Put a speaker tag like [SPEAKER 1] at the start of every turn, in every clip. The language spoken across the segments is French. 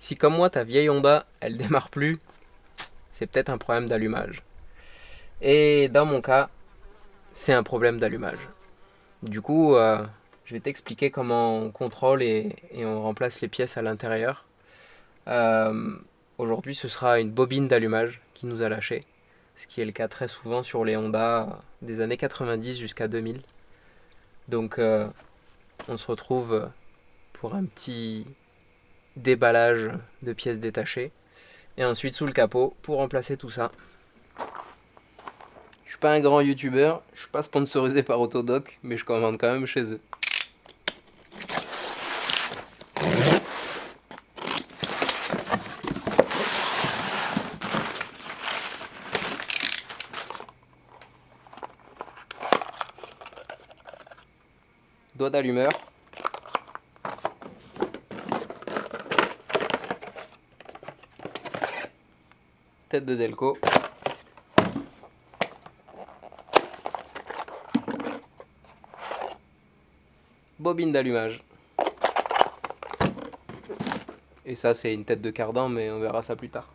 [SPEAKER 1] Si comme moi ta vieille Honda elle démarre plus, c'est peut-être un problème d'allumage. Et dans mon cas, c'est un problème d'allumage. Du coup, je vais t'expliquer comment on contrôle et on remplace les pièces à l'intérieur. Euh, Aujourd'hui, ce sera une bobine d'allumage qui nous a lâché, ce qui est le cas très souvent sur les Honda des années 90 jusqu'à 2000. Donc, on se retrouve pour un petit déballage de pièces détachées et ensuite sous le capot pour remplacer tout ça. Je suis pas un grand youtubeur, je suis pas sponsorisé par Autodoc, mais je commande quand même chez eux. Doigt d'allumeur. Tête de Delco. Bobine d'allumage. Et ça, c'est une tête de cardan, mais on verra ça plus tard.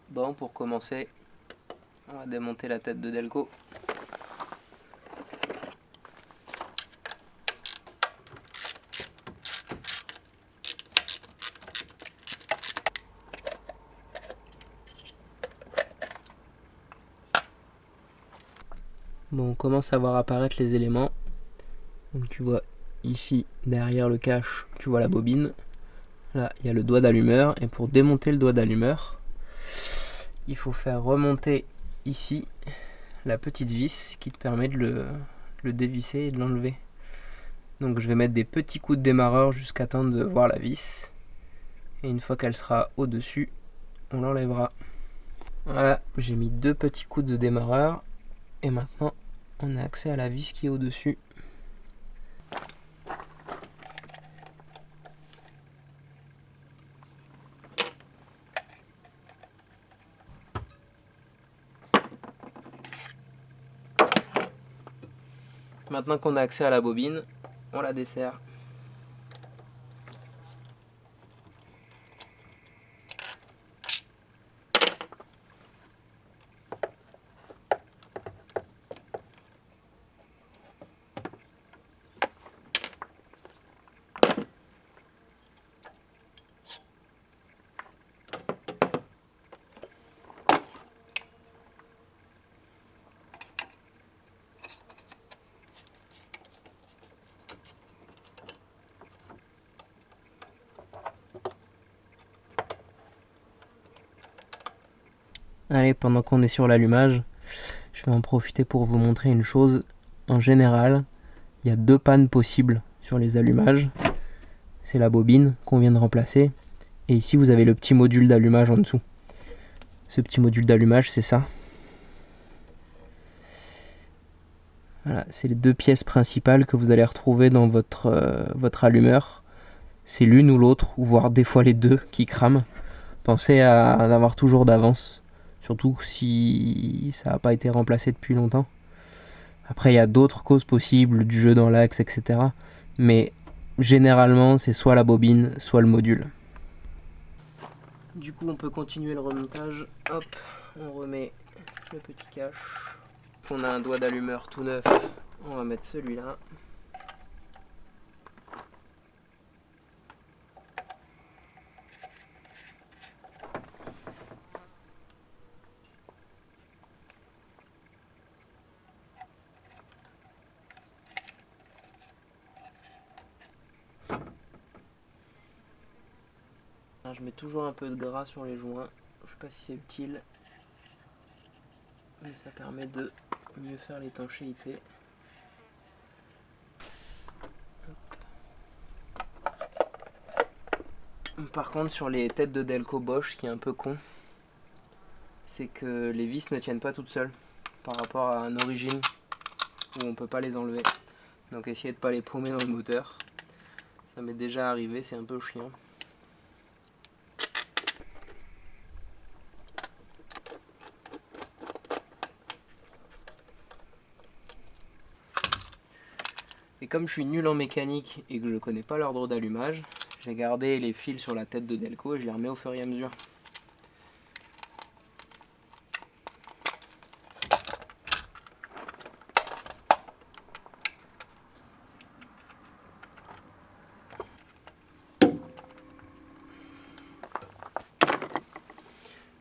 [SPEAKER 1] Bon, pour commencer, on va démonter la tête de Delco. Bon, on commence à voir apparaître les éléments. Donc tu vois ici, derrière le cache, tu vois la bobine. Là, il y a le doigt d'allumeur. Et pour démonter le doigt d'allumeur, il faut faire remonter ici la petite vis qui te permet de le dévisser et de l'enlever. Donc je vais mettre des petits coups de démarreur jusqu'à temps de voir la vis. Et une fois qu'elle sera au-dessus, on l'enlèvera. Voilà, j'ai mis 2 petits coups de démarreur. Et maintenant, on a accès à la vis qui est au-dessus. Maintenant qu'on a accès à la bobine, on la dessert. Allez, pendant qu'on est sur l'allumage, je vais en profiter pour vous montrer une chose. En général, il y a 2 pannes possibles sur les allumages. C'est la bobine qu'on vient de remplacer. Et ici, vous avez le petit module d'allumage en dessous. Ce petit module d'allumage, c'est ça. Voilà, c'est les 2 pièces principales que vous allez retrouver dans votre allumeur. C'est l'une ou l'autre, ou voire des fois les 2 qui crament. Pensez à en avoir toujours d'avance. Surtout si ça n'a pas été remplacé depuis longtemps. Après, il y a d'autres causes possibles, du jeu dans l'axe, etc. Mais généralement, c'est soit la bobine, soit le module. Du coup, on peut continuer le remontage. Hop, on remet le petit cache. On a un doigt d'allumeur tout neuf. On va mettre celui-là. Je mets toujours un peu de gras sur les joints. Je sais pas si c'est utile, mais ça permet de mieux faire l'étanchéité. Par contre, sur les têtes de Delco Bosch, ce qui est un peu con, c'est que les vis ne tiennent pas toutes seules par rapport à un origine où on peut pas les enlever. Donc essayez de pas les paumer dans le moteur. Ça m'est déjà arrivé, c'est un peu chiant. Et comme je suis nul en mécanique et que je connais pas l'ordre d'allumage, j'ai gardé les fils sur la tête de Delco et je les remets au fur et à mesure.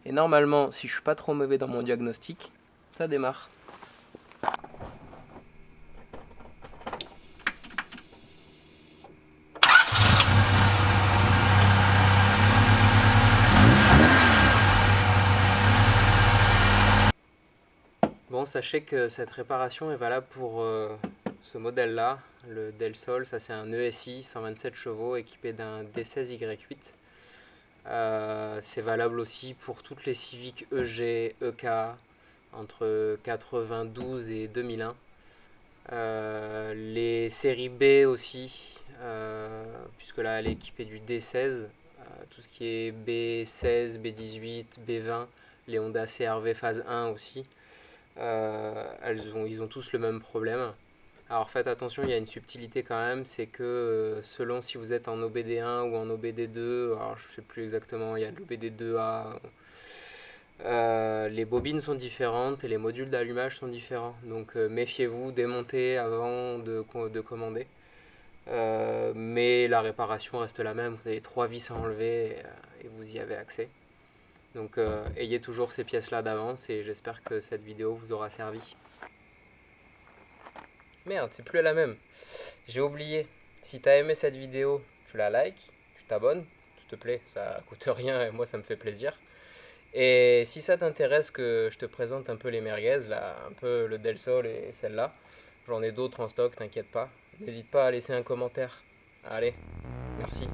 [SPEAKER 1] Et normalement, si je suis pas trop mauvais dans mon diagnostic, ça démarre. Bon, sachez que cette réparation est valable pour ce modèle-là, le Del Sol. Ça, c'est un ESI 127 chevaux équipé d'un D16Y8. C'est valable aussi pour toutes les Civic EG, EK entre 92 et 2001. Les séries B aussi, puisque là elle est équipée du D16. Tout ce qui est B16, B18, B20, les Honda CR-V phase 1 aussi. Ils ont tous le même problème. Alors faites attention, il y a une subtilité quand même, c'est que selon si vous êtes en OBD1 ou en OBD2, alors je ne sais plus exactement, il y a de l'OBD2A, les bobines sont différentes et les modules d'allumage sont différents. Donc méfiez-vous, démontez avant de commander. Mais la réparation reste la même, vous avez 3 vis à enlever et vous y avez accès. Donc ayez toujours ces pièces-là d'avance et j'espère que cette vidéo vous aura servi. Merde, c'est plus la même. J'ai oublié. Si t'as aimé cette vidéo, tu la likes, tu t'abonnes, s'il te plaît, ça coûte rien et moi ça me fait plaisir. Et si ça t'intéresse que je te présente un peu les merguez, là, un peu le Del Sol et celle-là, j'en ai d'autres en stock, t'inquiète pas. N'hésite pas à laisser un commentaire. Allez, merci.